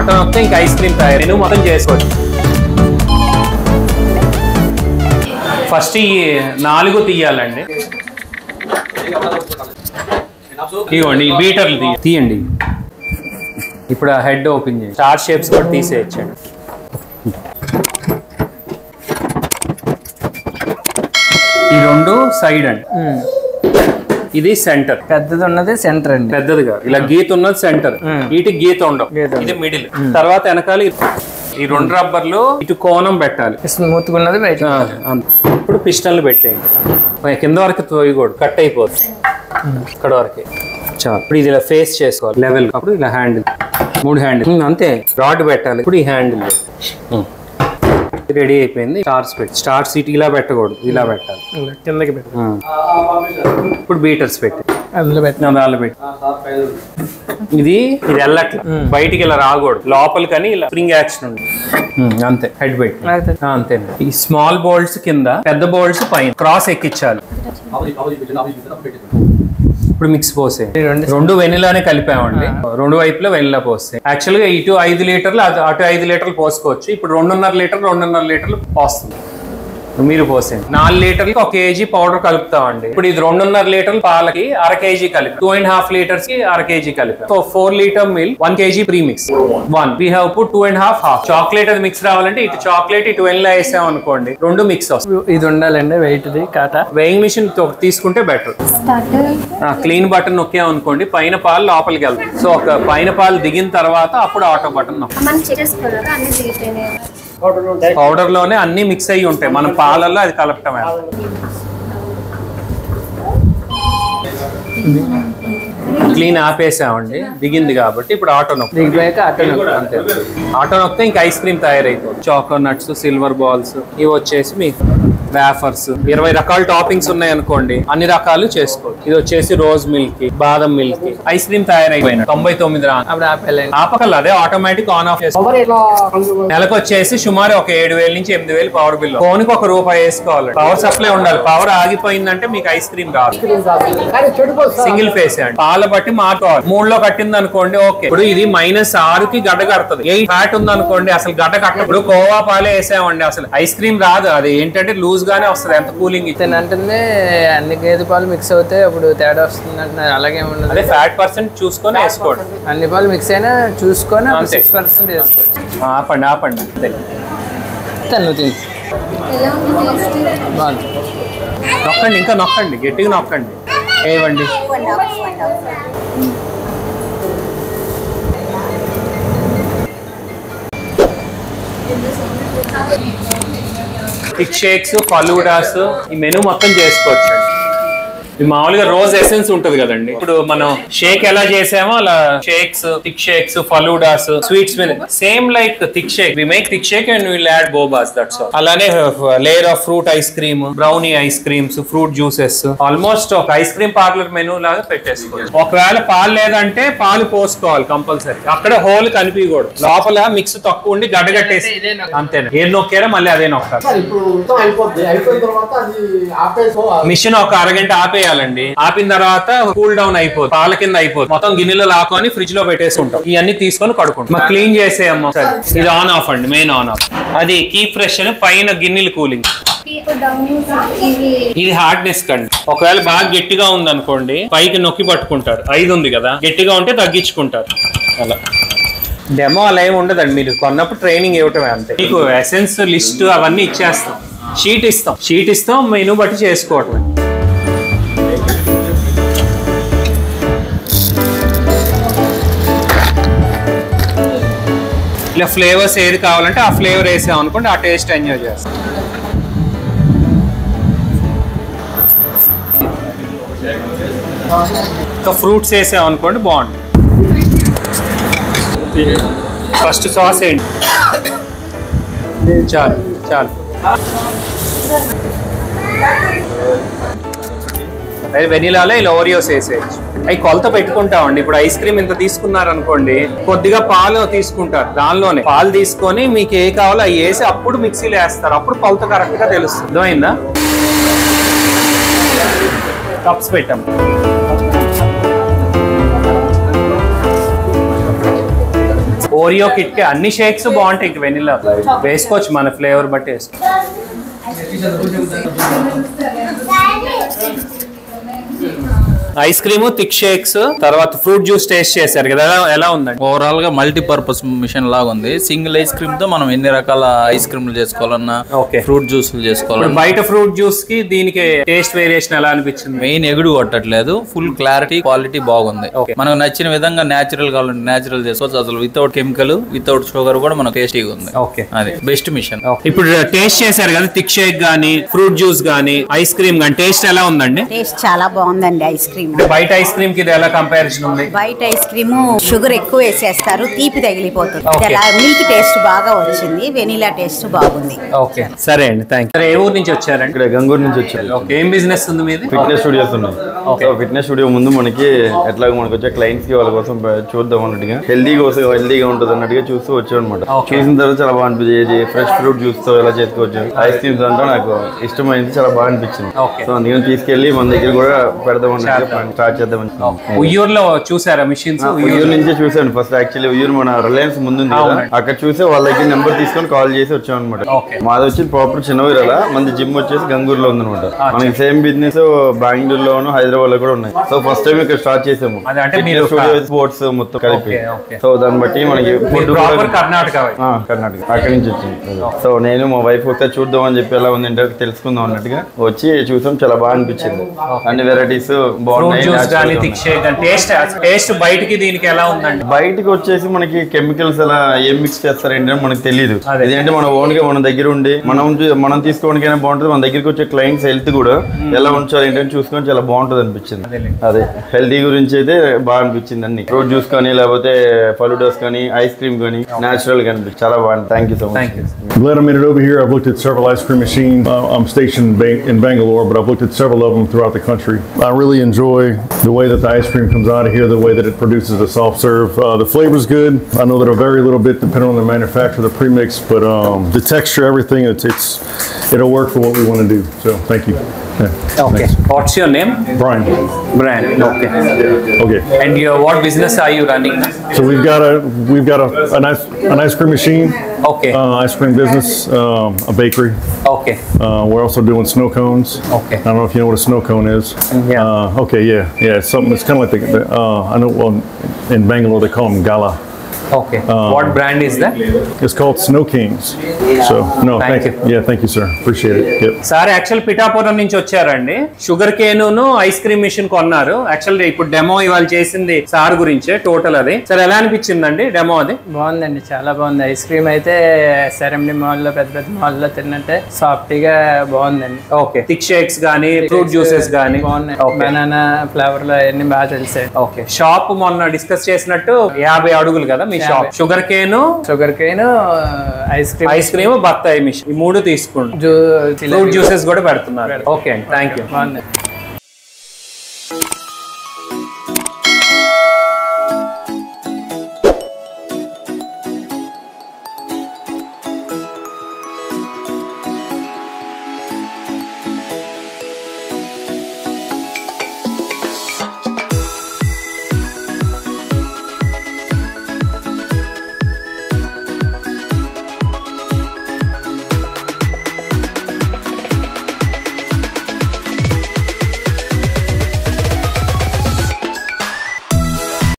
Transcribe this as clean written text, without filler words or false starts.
Auto నొక్కితే ఇంకా ice cream తయారు. మెనూ మొత్తం చేసుకోవచ్చు. ఫస్ట్ ఈ 4 తీయాలండి. ఇవ్వండి ఈ బీటర్లు తీయండి. ఇప్పుడు ఆ హెడ్ ఓపెన్ చేయండి. స్టార్ షేప్స్ కూడా తీసేయచ్చండి. ఈ 2 సైడ్ అండి. ఇది సెంటర్. పెద్దది ఉన్నది సెంటర్ అండి. పెద్దదిగా ఇలా గీత ఉన్నది సెంటర్. వీటికి గీత ఉండవు. ఇది మిడిల్. తర్వాత వెనకాల ఈ 2 రబ్బర్లు ఇటు కోణం పెట్టాలి. స్మూత్ ఉన్నది బయట. ఇప్పుడు పిస్టన్లు పెట్టేయండి. కింద వరకు తోయకూడదు, కట్ అయిపోతుంది. ఇక్కడ వరకే చాలు. ఇప్పుడు ఇది ఇలా ఫేస్ చేసుకోవాలి లెవెల్. అప్పుడు ఇలా హ్యాండిల్ 3 హ్యాండిల్ అంతే. రాడ్ పెట్టాలి. ఇప్పుడు ఈ హ్యాండిల్ రెడీ అయిపోయింది. స్టార్స్ పెట్టి స్టార్స్ ఇటు ఇలా పెట్టకూడదు, ఇలా పెట్టాలి. కిందకి పెట్టి ఇప్పుడు బీటర్స్ పెట్టి అందులో పెట్టి ఇది వెళ్ళట్ల బయటికి ఇలా రాకూడదు. లోపలికని ఇలా స్ప్రింగ్ యాక్షన్ ఉంది అంతే. హెడ్ పెట్టి అంతే. ఈ స్మాల్ బోల్ట్స్ కింద, పెద్ద బోల్ట్స్ పైన క్రాస్ ఎక్కించాలి. ఇప్పుడు మిక్స్ పోసే 2 వెనిలానే కలిపామండి. 2 వైపులో వెనిలా పోస్తే యాక్చువల్ గా ఇటు 5 లీటర్లు అటు 5 లీటర్లు పోసుకోవచ్చు. ఇప్పుడు 2.5 లీటర్లు పోస్తుంది. మీరు పోసేయండి. 4 లీటర్లకి 1 కేజీ పౌడర్ కలుపుతామండి. ఇప్పుడు ఇది 2.5 లీటర్ల పాలకి 1/2 కేజీ కలిపి 2.5 లీటర్స్ కి 1/2 కేజీ కలిపి. So 4 litre milk 1 KG pre mix 1. We have put 2.5 half. Chocolate అది మిక్స్ రావాలంటే ఇటు చాక్లెట్ ఇటు వెనిలా వేసాం అనుకోండి, 2 మిక్స్ వస్తుంది. ఇది ఉండాలండి వెయిట్. కాటా వెయింగ్ మిషన్ తీసుకుంటే బెటర్. క్లీన్ బటన్ నొక్కాం అనుకోండి, పైన పాలు లోపలికి వెళ్తాయి. సో ఒక పైన పాలు దిగిన తర్వాత అప్పుడు ఆటో బటన్ పౌడర్ లోనే అన్ని మిక్స్ అయ్యి ఉంటాయి. మనం పాలల్లో అది కలపటమే. క్లీన్ ఆపేసామండి, దిగింది కాబట్టి ఇప్పుడు ఆటో నొక్కి అంతే. ఆటో నొక్కితే ఇంకా ఐస్ క్రీమ్ తయారైపోతుంది. చాకో నట్స్, సిల్వర్ బాల్స్ ఇవి వచ్చేసి మీకు వేఫర్స్ 20 రకాల టాపింగ్స్ ఉన్నాయి అనుకోండి, అన్ని రకాలు చేసుకోవచ్చు. ఇది వచ్చేసి రోజ్ మిల్క్, బాదం మిల్క్. ఐస్ క్రీమ్ తయారైపోయిన 99 ఆపకల్ అదే ఆటోమేటిక్ ఆన్ ఆఫ్ చేసుకోవాలి. నెలకు వచ్చేసి సుమారు ఒక 7,000 నుంచి 8,000 పవర్ బిల్. ఫోన్కి ₹1 వేసుకోవాలి. పవర్ సప్లై ఉండాలి. పవర్ ఆగిపోయిందంటే మీకు ఐస్ క్రీమ్ రాదు. సింగిల్ ఫేస్ అండి. పాల బట్టి మార్చుకోవాలి. 3లో కట్టింది అనుకోండి ఓకే. ఇప్పుడు ఇది -6కి గడ్డ కడుతుంది. 8 ఫ్యాట్ ఉంది అనుకోండి అసలు గడ్డ కట్ట. ఇప్పుడు కోవా పాలే వేసామండి అసలు ఐస్ క్రీమ్ రాదు. అది ఏంటంటే లూజ్ గానే వస్తుంది. ఎంత కూలింగ్ అంటే అన్ని గేదె పాలు మిక్స్ అవుతాయి అప్పుడు తేడా వస్తుంది అంటున్నారు. అలాగే ఉండదు. అదే ఫ్యాట్ పర్సెంట్ చూసుకొని వేసుకోండి. అన్ని పాలు మిక్స్ అయినా చూసుకొని 6% వేసుకోవచ్చు. ఆపండి అంతే. నొక్కండి, ఇంకా నొక్కండి, గట్టిగా నొక్కండి. ఏవండి థిక్ షేక్స్, ఫలూడాస్ ఈ మెనూ మొత్తం చేసుకోవచ్చు. మామూలుగా రోజ్ ఎసెన్స్ ఉంటది కదండి. ఇప్పుడు మనం షేక్ ఎలా చేసామో అలా shakes, thick shakes, faloodas, sweets మీద same like thick shake. We make thick shake and will add bobas, that's all. అలానే layer of fruit ice cream, brownie ice creams, fruit juices, almost ఒక ఐస్ క్రీమ్ పార్లర్ మెనూ లాగా పెట్టేసుకోవచ్చు. ఒకవేళ పాలు లేదంటే పాలు పోసుకోవాలి కంపల్సరీ. అక్కడ హోల్ కనిపించకూడదు. లోపల మిక్స్ తక్కువ ఉండి గడ్డగట్టేసి అంతేనా. ఏది నొక్కారో మళ్ళీ అదే నొక్కాలి. మిషన్ ఒక అరగంట ఆపేయాలండి. ఆపిన తర్వాత కూల్ డౌన్ అయిపోతుంది, పాల కింద అయిపోతుంది. మొత్తం గిన్నెలో లాకొని ఫ్రిడ్జ్ లో పెట్టేసుకుంటాం. ఇవన్నీ తీసుకొని కడుకుంటాం. క్లీన్ చేసేయమ్మా. ఇది ఆన్ ఆఫ్ అండి, మెయిన్ ఆన్ ఆఫ్. అది కీప్ ఫ్రెష్ అని పైన గిన్నెలు కూలింగ్. ఇది హార్డ్నెస్ కండి. ఒకవేళ బాగా గట్టిగా ఉంది అనుకోండి పైకి నొక్కి పట్టుకుంటారు. 5 ఉంది కదా, గట్టిగా ఉంటే తగ్గించుకుంటారు. అలా డెమో అలా ఏమి ఉండదండి. మీరు కొన్నప్పుడు ట్రైనింగ్ ఇవ్వటమే అంతే. మీకు ఎసెన్స్ లిస్ట్ అవన్నీ ఇచ్చేస్తాం. షీట్ ఇస్తాం మెనూ బట్టి చేసుకోవటం. ఇలా ఫ్లేవర్స్ ఏది కావాలంటే ఆ ఫ్లేవర్ వేసాం అనుకోండి, ఆ టేస్ట్ ఎంజాయ్ చేస్తాం. ఇంకా ఫ్రూట్స్ వేసాం అనుకోండి బాగుంటుంది. ఫస్ట్ సాస్ ఏంటి, చాలు. అదే వెనిలాలో ఇలా ఓరియోస్ వేసేయచ్చు. అవి కొలత పెట్టుకుంటామండి. ఇప్పుడు ఐస్ క్రీమ్ ఇంత తీసుకున్నారనుకోండి, కొద్దిగా పాలు తీసుకుంటారు. దానిలోనే పాలు తీసుకొని మీకు ఏ కావాలో అవి వేసి అప్పుడు మిక్సీలో వేస్తారు. అప్పుడు కొలత కరెక్ట్ గా తెలుస్తుంది. అర్థమైందా? కప్స్ పెట్టాం. ఓరియో కిట్ కి అన్ని షేక్స్ బాగుంటాయి. వెనిలా వేసుకోవచ్చు మన ఫ్లేవర్ బట్టి వేసుకోవచ్చు. ఐస్ క్రీమ్, థిక్ షేక్స్, తర్వాత ఫ్రూట్ జ్యూస్ టేస్ట్ చేశారు కదా, ఎలా ఉందండి? ఓవరాల్ గా మల్టీపర్పస్ మిషన్ లాగా ఉంది. సింగిల్ ఐస్ క్రీమ్ తో మనం ఎన్ని రకాల ఐస్ క్రీమ్లు చేసుకోవాలన్నా, ఫ్రూట్ జ్యూస్లు చేసుకోవాలన్నా. బయట ఫ్రూట్ జ్యూస్ కి దీనికి టేస్ట్ వేరియేషన్ ఎలా అనిపించింది? మెయిన్ ఎగుడు కొట్టట్లేదు, ఫుల్ క్లారిటీ, క్వాలిటీ బాగుంది. మనకు నచ్చిన విధంగా నేచురల్ కావాలంటే నేచురల్ చేసుకోవచ్చు. అసలు వితౌట్ కెమికల్, వితౌట్ షుగర్ కూడా మనకు టేస్టీగా ఉంది. అది బెస్ట్ మిషన్. ఇప్పుడు టేస్ట్ చేశారు కదా, థిక్ షేక్ గానీ, ఫ్రూట్ జ్యూస్ గానీ, ఐస్ క్రీమ్ గానీ, టేస్ట్ ఎలా ఉందండి? టేస్ట్ చాలా బాగుందండి. ఐస్ క్రీమ్ బయట ఐస్ క్రీమ్ కి ఇది ఎలా కంపారిజన్ ఉంది? బయట ఐస్ క్రీమ్ షుగర్ ఎక్కువ వేసేస్తారు, తీపి తగిలిపోతుంది. మిల్క్ టేస్ట్ బాగా వచ్చింది, వెనిలా టేస్ట్ బాగుంది. ఓకే, సరే అండి, థ్యాంక్ యూ. ఏ ఊరు నుంచి వచ్చారండి? ఇక్కడ గంగూరు నుంచి వచ్చారు. ఏం బిజినెస్ ఉంది మీది? ఫిట్నెస్ స్టూడియోస్ ఉన్నాయి. ఫిట్నెస్ స్టూడియో ముందు మనకి ఎట్లాగో మనకు వచ్చే క్లయింట్స్ కి వాళ్ళ కోసం చూద్దాం అన్నట్టుగా, హెల్దీగా ఉంటుంది అన్నట్టుగా చూస్తూ వచ్చాం అనమాట. చూసిన తర్వాత చాలా బాగా అనిపించేది. ఫ్రెష్ ఫ్రూట్ జ్యూస్ తో ఎలా చేసుకోవచ్చు, ఐస్ క్రీమ్స్ అంతా నాకు ఇష్టమైంది, చాలా బాగా అనిపించింది. సో అందుకని తీసుకెళ్లి మన దగ్గర కూడా పెడదాం అన్నట్టుగా స్టార్ట్ చేద్దాం. ఉయ్యూరులో చూసారా మిషన్స్? ఉయ్యూరు నుంచే చూసాను ఫస్ట్. యాక్చువల్లీ ఉయ్యూరు మన రిలయన్స్ ముందు అక్కడ చూసి వాళ్ళ దగ్గర నెంబర్ తీసుకొని కాల్ చేసి వచ్చాం అనమాట. మాది వచ్చి ప్రాపర్ చిన్నవీరల, మంది జిమ్ వచ్చేసి గంగూరులో ఉందన్నమాట. మనకి సేమ్ బిజినెస్ బెంగళూరులోను, హైదరాబాద్ లో కూడా ఉన్నాయి. సో ఫస్ట్ టైం ఇక్కడ స్టార్ట్ చేసాము. స్పోర్ట్స్ మొత్తం కలిపి. సో దాన్ని బట్టి మనకి ఫుడ్ కర్ణాటక అక్కడి నుంచి వచ్చింది. సో నేను మా వైఫ్ ఒకసారి చూద్దాం అని చెప్పి ఎలా ఉంది తెలుసుకుందాం అన్నట్టుగా వచ్చి చూసాం. చాలా బాగా అనిపించింది. అన్ని వెరైటీస్ బాగున్నాయి. టేస్ట్ బయటికి దీనికి ఎలా ఉందండి? బయటకి వచ్చేసి మనకి కెమికల్స్ అలా ఏం మిక్స్ చేస్తారు ఏంటంటే మనకు తెలియదు. ఇదేంటే మన ఓన్ గా మన దగ్గర ఉండి మనం తీసుకోవడానికైనా బాగుంటుంది. మన దగ్గరికి వచ్చే క్లయింట్స్ హెల్త్ కూడా ఎలా ఉంచాలి ఏంటంటే చూసుకొని చాలా బాగుంటుంది అనిపించింది. అదే హెల్తీ గురించి అయితే బాగా అనిపించింది. అన్ని ఫ్రూట్ జ్యూస్ కానీ, లేకపోతే ఫలూడాస్ కానీ, ఐస్ క్రీమ్ కానీ, నేచురల్ గా అనిపించింది. చాలా బాగుంది. Thank you so much. Glad I made it over here. I've looked at several ice cream machines. I'm stationed in Bangalore, but I've looked at several of them throughout the country. I really enjoy the way that the ice cream comes out of here, the way that it produces the soft serve. The flavor's good. I know that it'll vary a little bit depending on the manufacturer, the premix, but the texture, everything, it'll work for what we want to do. So thank you. Yeah, okay. Thanks. What's your name? Brian. Brian. Okay. Okay. And what business are you running? So we've got an ice cream machine. Okay. Ice cream business, a bakery. Okay. We're also doing snow cones. Okay. I don't know if you know what a snow cone is. Yeah. Okay. Yeah. It's something. It's kind of like I know. Well, in Bangalore they call them gala. Okay. What brand is that? It's called Snow Kings. So no, thank you. Yeah, thank you, sir. Appreciate it. Yep. Sir actual Pithapuram నుంచి వచ్చారండి. Sugar cane ice cream machine కొన్నారు. Actual ఇప్పుడు demo ఇవాళ చేసింది sir గురించే total అది. Sir ఎలా అనిపించిందండి డెమో? అది బాగుందండి, చాలా బాగుంది. ఐస్ క్రీమ్ అయితే సెరెమనీ మాల్ లో, పెద్ద పెద్ద మాల్ లో తిన్నట్టే సాఫ్టీగా బాగుందండి. ఓకే. థిక్ షేక్స్ గానీ, ఫ్రూట్ జ్యూసెస్ గానీ బాగున్నాయి. బనానా ఫ్లేవర్ లో అన్ని బాగా తెలిసాయి. ఓకే. షాప్ మొన్న డిస్కస్ చేసినట్టు 50 అడుగులు కదా మీ shop. Sugar cane, ice cream, బత్తాయి మిషన్, ఈ 3 తీసుకుంటాం. ఫ్రూట్ జ్యూసెస్ కూడా పెడుతున్నారు. ఓకే అండి, థ్యాంక్ యూ.